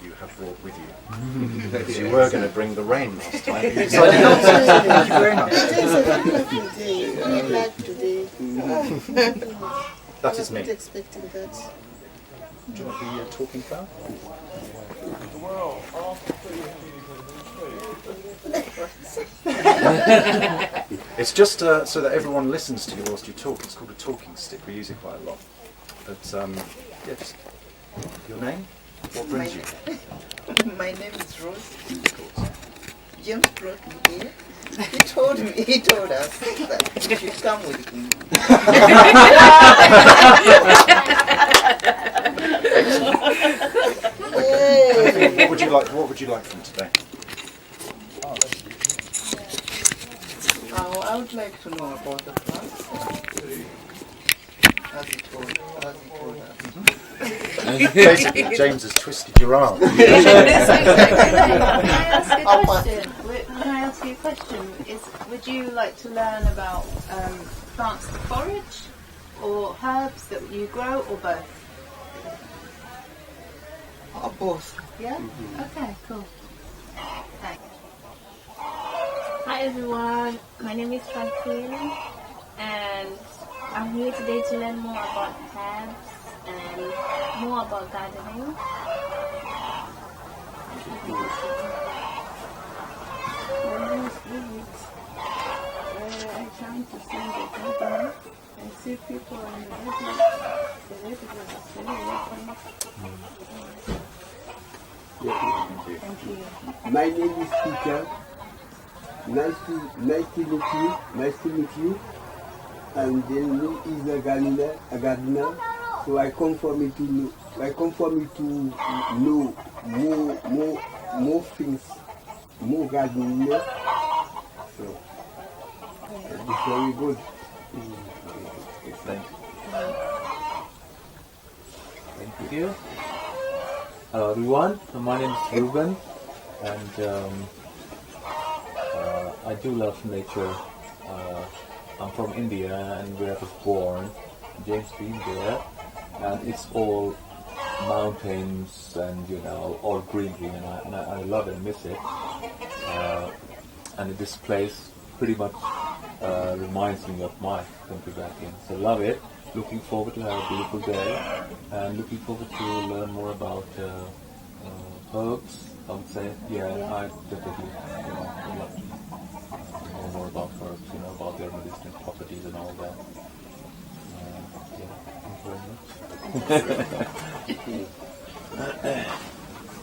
you have brought with you. Because you were going to bring the rain last time. You decided Thank not to. Thank you very much. That is me. I was not expecting that. Do you want the talking flower? It's just so that everyone listens to you whilst you talk. It's called a talking stick. We use it quite a lot. But yeah, just your name. What brings you? My name is Rose. James brought me here. He told us that you should come with me. What would you like from today? I would like to know about the plants. As he told us. Basically, James has twisted your arm. Can I ask you a question? Would you like to learn about plants to forage, or herbs that you grow, or both? Both. Yeah? Okay, cool. Thanks. Hi everyone, my name is Francine and I'm here today to learn more about herbs and more about gardening. My name is David. I'm trying to sing the garden and see people on the radio. The radio is very welcome. Thank you. My name is Peter. Nice to meet you. And then me is a gardener. So I come for me to know more things, more gardening. So it's very good. Thank you. Thank you. Hello everyone, my name is Ruben and I do love nature. I'm from India and where I was born, James been there, and it's all mountains and all greenery, and I love it and miss it. And this place pretty much reminds me of my country back in. So love it. Looking forward to have a beautiful day, and looking forward to learn more about herbs. I would say, I definitely love to know more about herbs, about their medicinal properties and all that. Thank you very much.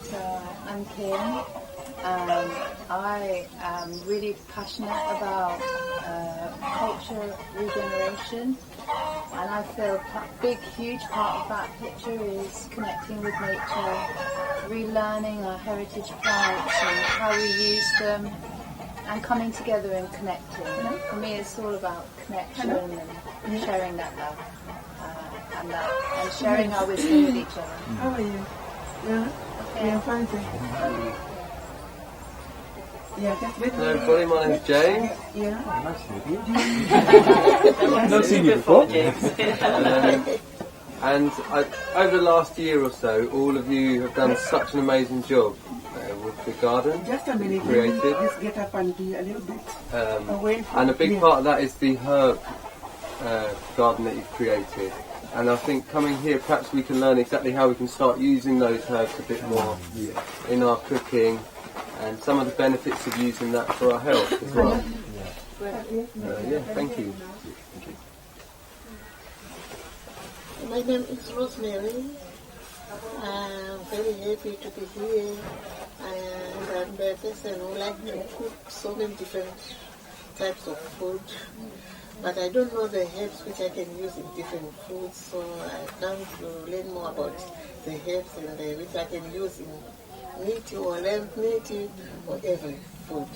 So I'm Kim. I am really passionate about culture regeneration, and I feel a huge part of that picture is connecting with nature, relearning our heritage plants and how we use them, and coming together and connecting. For me, it's all about connection and sharing that love and sharing our wisdom with each other. How are you? Yeah? Okay. Yeah, fine, thank you. Yeah, just wait. Hello everybody, my name's James. Yeah. Nice to meet you. I've not seen you before. And over the last year or so, all of you have done such an amazing job with the garden. Just a minute. Created. Just get up and be a little bit away from And a big part of that is the herb garden that you've created. And I think coming here, perhaps we can learn exactly how we can start using those herbs a bit more in our cooking, and some of the benefits of using that for our health as well. Thank you. My name is Rosemary. I'm very happy to be here. And I'm a person who likes to cook so many different types of food. But I don't know the herbs which I can use in different foods, so I come to learn more about the herbs and which I can use in meat or lamb meat or every food.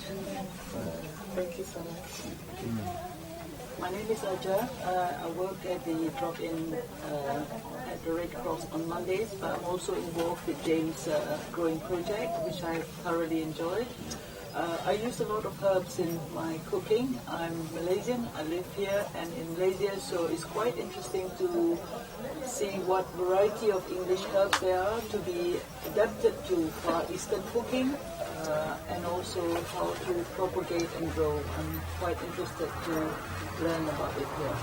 Thank you so much. My name is Aja. I work at the drop-in at the Red Cross on Mondays, but I'm also involved with James' growing project, which I thoroughly enjoy. I use a lot of herbs in my cooking. I'm Malaysian, I live here and in Malaysia, so it's quite interesting to see what variety of English herbs there are to be adapted to Far Eastern cooking, and also how to propagate and grow. I'm quite interested to learn about it here.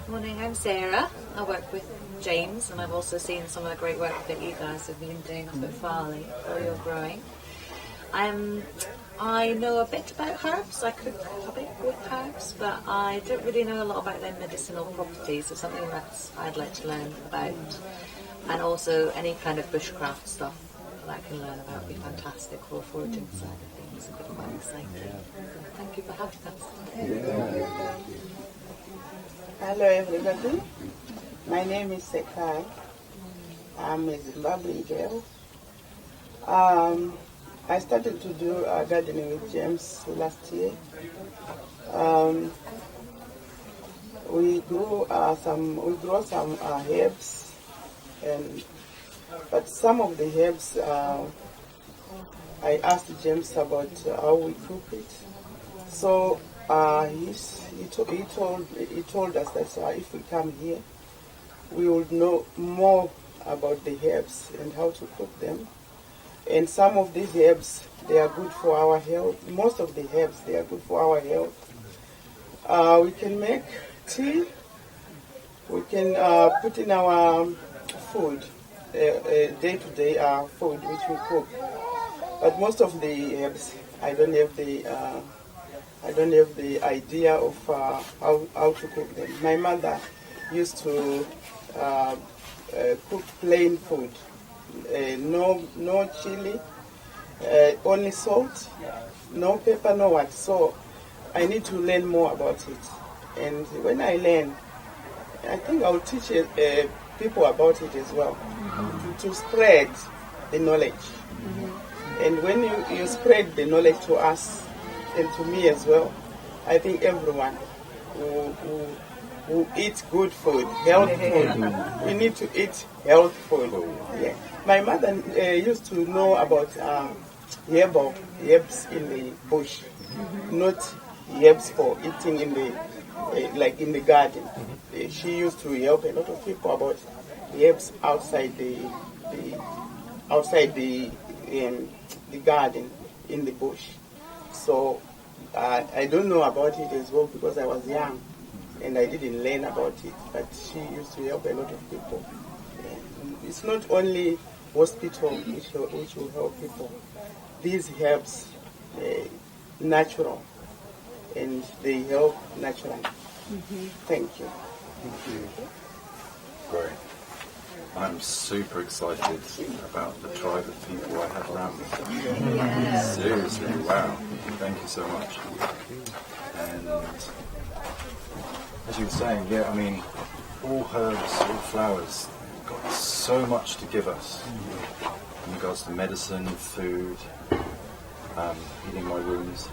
Morning, I'm Sarah. I work with James, and I've also seen some of the great work that you guys have been doing up at Farley, where you're growing. I know a bit about herbs. I cook a bit with herbs, but I don't really know a lot about their medicinal properties. So something that I'd like to learn about, and also any kind of bushcraft stuff that I can learn about would be fantastic for the foraging side of things. It would be quite exciting. So thank you for having us. Hello everybody, my name is Sekai. I'm a Zimbabwean girl. I started to do gardening with James last year. We grow some herbs, but some of the herbs I asked James about how we cook it. So he told us that if we come here, we would know more about the herbs and how to cook them. And some of these herbs, they are good for our health. Most of the herbs, they are good for our health. We can make tea. We can put in our food, day-to-day food which we cook. But most of the herbs, I don't have the idea of how to cook them. My mother used to cook plain food, no chili, only salt, no pepper, no what. So I need to learn more about it. And when I learn, I think I'll teach people about it as well, to spread the knowledge. And when you spread the knowledge to us, and to me as well, I think everyone who eats good food, healthy food. We need to eat healthy food. Yeah. My mother used to know about herbs in the bush, not herbs for eating in the like in the garden. She used to help a lot of people about herbs outside the garden in the bush. So I don't know about it as well because I was young and I didn't learn about it, but she used to help a lot of people. And it's not only hospital which will help people. These herbs, natural, and they help naturally. Thank you. Thank you. Great. I'm super excited about the tribe of people I have around me. Seriously, wow. Thank you so much. And as you were saying, yeah, I mean, all herbs, all flowers, got so much to give us in regards to medicine, food, healing my wounds.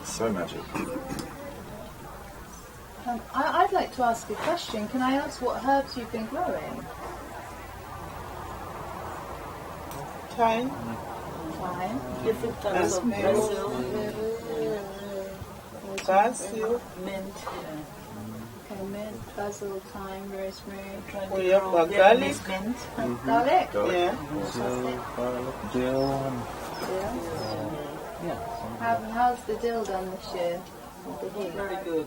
So magic. I'd like to ask a question. Can I ask what herbs you've been growing? Thyme. Different types of basil, Basil. mint. Okay, mint, basil, thyme, rosemary. We have garlic. Mint. Garlic? Yeah. Dill. How's the dill done this year? Very good.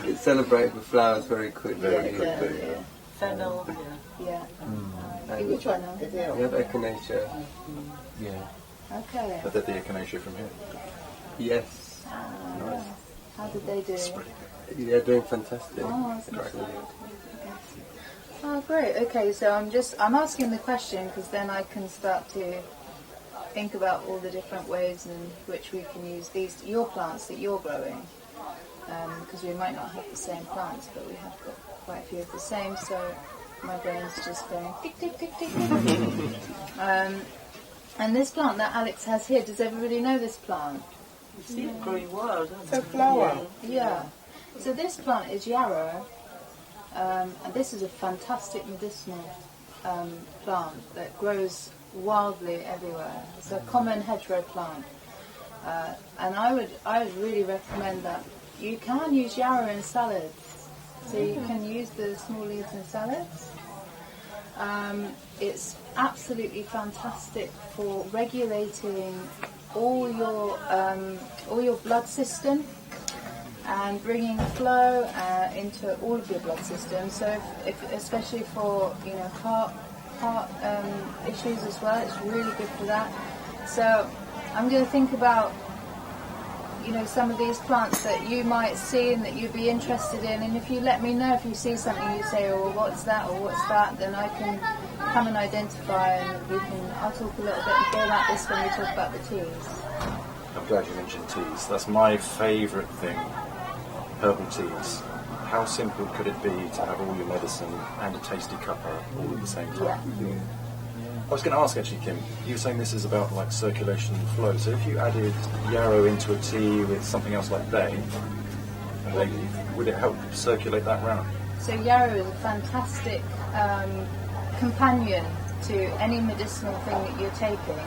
It celebrates the flowers very quickly. Yeah. Fennel. Yeah. And Which one now? we have echinacea. Yeah. Okay. But they're the echinacea from here. Yes. How did they do? Yeah, doing fantastic. Oh, that's good. Oh, great. Okay, so I'm asking the question because then I can start to think about all the different ways in which we can use your plants that you're growing, because we might not have the same plants, but we have got quite a few of the same. So my brain's just going tick tick tick tick. And this plant that Alex has here, does everybody know this plant? You see it growing wild, It's a flower. Yeah. So this plant is yarrow, and this is a fantastic medicinal plant that grows wildly everywhere. It's a common hedgerow plant. And I would really recommend that you can use yarrow in salads. So you can use the small leaves in salads. It's absolutely fantastic for regulating all your blood system and bringing flow into all of your blood system. So if especially for heart issues as well, it's really good for that. So I'm going to think about some of these plants that you might see and that you'd be interested in, and if you let me know if you see something, you say, oh, well, what's that or what's that, then I can come and identify, and I'll talk a little bit more about this when we talk about the teas. I'm glad you mentioned teas. That's my favourite thing, herbal teas. How simple could it be to have all your medicine and a tasty cuppa all at the same time? Yeah. I was going to ask actually, Kim, you were saying this is about like circulation and flow. So if you added yarrow into a tea with something else like bay, would it help circulate that round? So yarrow is a fantastic companion to any medicinal thing that you're taking,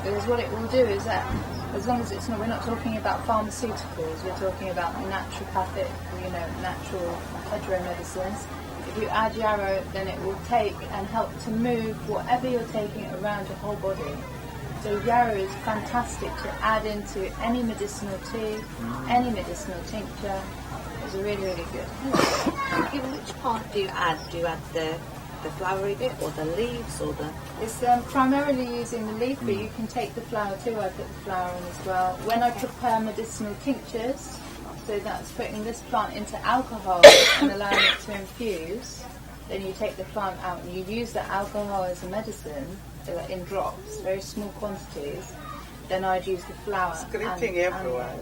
because what it will do is that, as long as we're not talking about pharmaceuticals, we're talking about naturopathic, natural hedgerow medicines. If you add yarrow, then it will take and help to move whatever you're taking around your whole body. So yarrow is fantastic to add into any medicinal tea, any medicinal tincture. It's really, really good. Which part do you add? Do you add the flowery bit or the leaves or the... It's primarily using the leaf, but you can take the flower too. I put the flower in as well. When I prepare medicinal tinctures, so that's putting this plant into alcohol and allowing it to infuse, then you take the plant out and you use the alcohol as a medicine in drops, very small quantities. Then I'd use the flower. Screeching everywhere.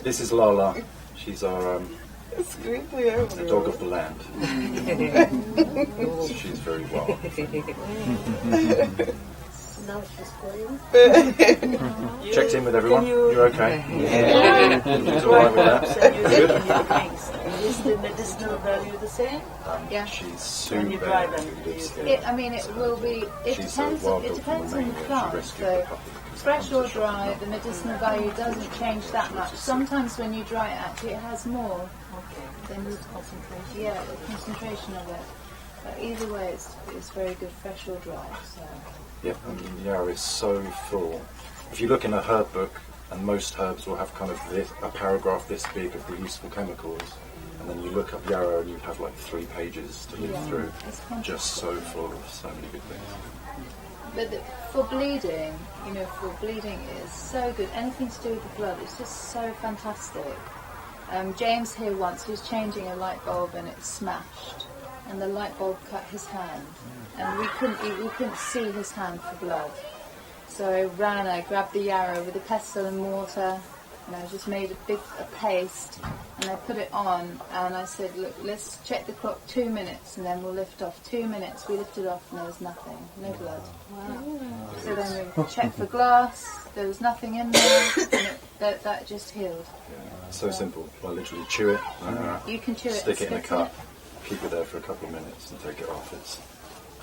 This is Lala. She's our the dog of the land. She's very wild. Now she's going. Checked in with everyone. You're okay? Yeah. She's all right with that. Good. Is the medicinal value the same? Yeah. She's When you super dry them, good. It will be. It She's a depends. wild It dog depends from on the Romania. She plant. rescued So the puppy. fresh or dry, the medicinal value doesn't change that much. Sometimes when you dry it, actually, it has more. Then the concentration. Yeah, the concentration of it. But either way, it's very good, fresh or dry. So. Yeah, and yarrow is so full. If you look in a herb book, and most herbs will have kind of a paragraph this big of the useful chemicals, and then you look up yarrow and you have like 3 pages to read through. Just so full of so many good things. But for bleeding, it is so good. Anything to do with the blood, it's just so fantastic. James here once was changing a light bulb and it smashed, and the light bulb cut his hand, and we couldn't see his hand for blood. So I grabbed the yarrow with a pestle and mortar, and I just made a paste, and I put it on, and I said, look, let's check the clock 2 minutes, and then we'll lift off. 2 minutes, we lifted off, and there was nothing, no blood. Wow. So then we checked for glass, there was nothing in there, and that just healed. Yeah, so simple. I literally chew it, You can chew it, stick it in a spit cup, keep it there for a couple of minutes, and take it off. It's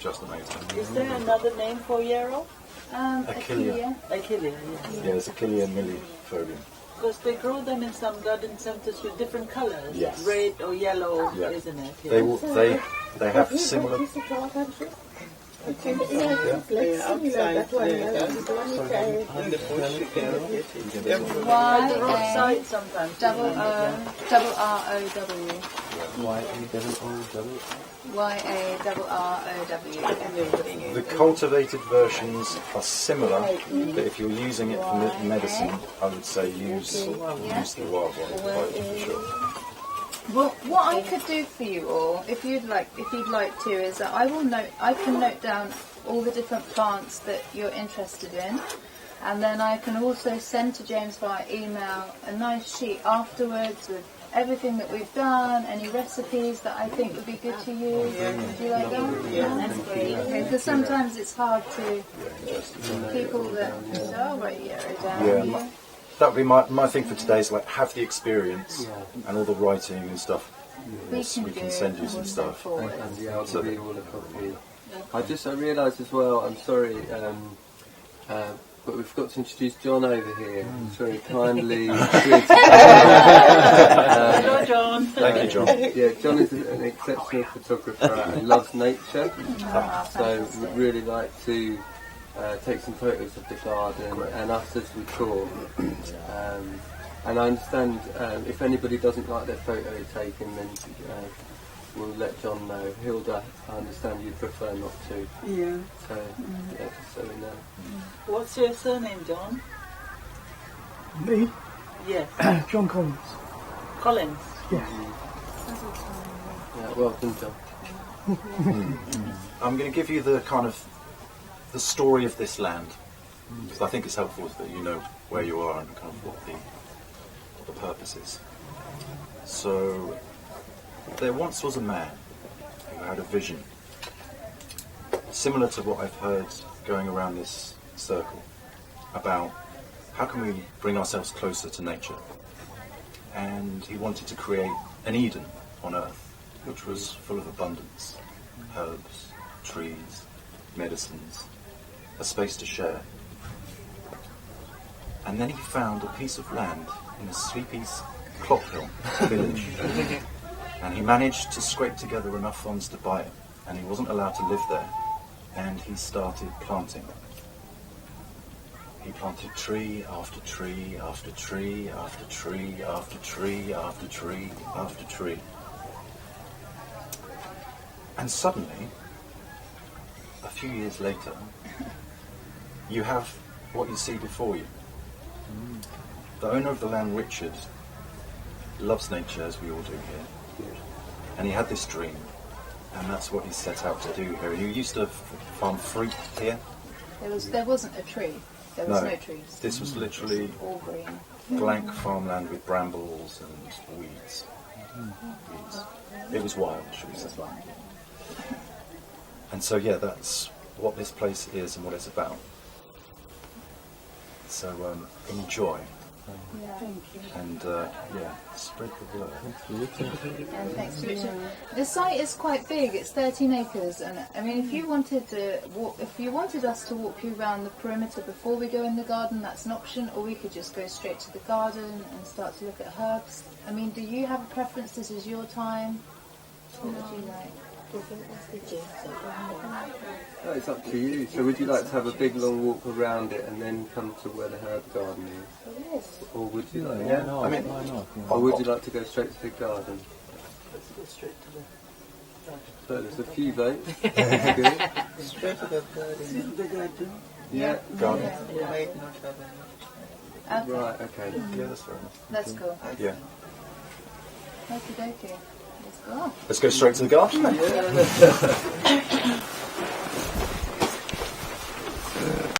just amazing. Is there another name for yarrow? Achillea. Achillea, yes. Yeah, it's Achillea millifolium. Because they grow them in some garden centers with different colors. Yes. Red or yellow, Yeah. isn't it? They will. They have similar. Yeah, it's like similar, that one. The one which I In the bush, you can get it. On the roadside sometimes. YARROW. YARROW. The cultivated versions are similar, but if you're using it for medicine, I would say use the wild one for sure. Well, what I could do for you all, if you'd like to, is that I can note down all the different plants that you're interested in, and then I can also send to James via email a nice sheet afterwards with everything that we've done, any recipes that I think would be good to use. Would you like that? Yeah, that's great. Because sometimes it's hard to people that write it down. Yeah, that would be my thing for today, is like have the experience and all the writing and stuff, We Yes, can we do can it send you and some we'll stuff. send forward. And yeah, I'll So- give you all a copy. I realised as well, I'm sorry, but we've got to introduce John over here. He's very kindly agreed to Hello, John. Thank you, John. Yeah, John is an exceptional photographer and loves nature. So we'd really like to take some photos of the garden and us as we tour. And I understand if anybody doesn't like their photo taken, then we'll let John know. Hilda, I understand you'd prefer not to. Yeah. So, yeah, just so we know. What's your surname, John? Me? Yes. John Collins. Collins. Yes. Yeah, welcome, John. I'm going to give you the kind of the story of this land, because I think it's helpful that you know where you are and kind of what the purpose is. So, there once was a man who had a vision, similar to what I've heard going around this circle, about how can we bring ourselves closer to nature. And he wanted to create an Eden on earth, which was full of abundance, herbs, trees, medicines, a space to share. And then he found a piece of land in a sleepy Clophill village. And he managed to scrape together enough funds to buy it. And he wasn't allowed to live there. And he started planting. He planted tree after tree after tree after tree after tree after tree after tree. And suddenly, a few years later, you have what you see before you. The owner of the land, Richard, loves nature, as we all do here. And he had this dream, and that's what he set out to do here. He used to farm fruit here. There wasn't a tree. There was No. no trees. This was literally All green. blank farmland with brambles and weeds. It was wild, should we say. And so, yeah, that's what this place is and what it's about. So, enjoy. And, yeah, spread the word. And thanks, Richard. The site is quite big. It's 13 acres, and I mean, if you wanted us to walk you around the perimeter before we go in the garden, that's an option. Or we could just go straight to the garden and start to look at herbs. I mean, do you have a preference? This is your time. What would you like? Oh, it's up to you. So would you like to have a big long walk around it and then come to where the herb garden is? Yes. Or would you like Yeah, no, I mean, Why not? or would you like to go straight to the garden? Let's go straight to the So there's a few votes. That's good. Straight to the garden. the garden. Yeah. garden. We might not have any. Okay, Right, okay. Yeah, that's fair enough. that's cool. Yeah. Okie dokie. Let's go. Let's go straight to the garden then.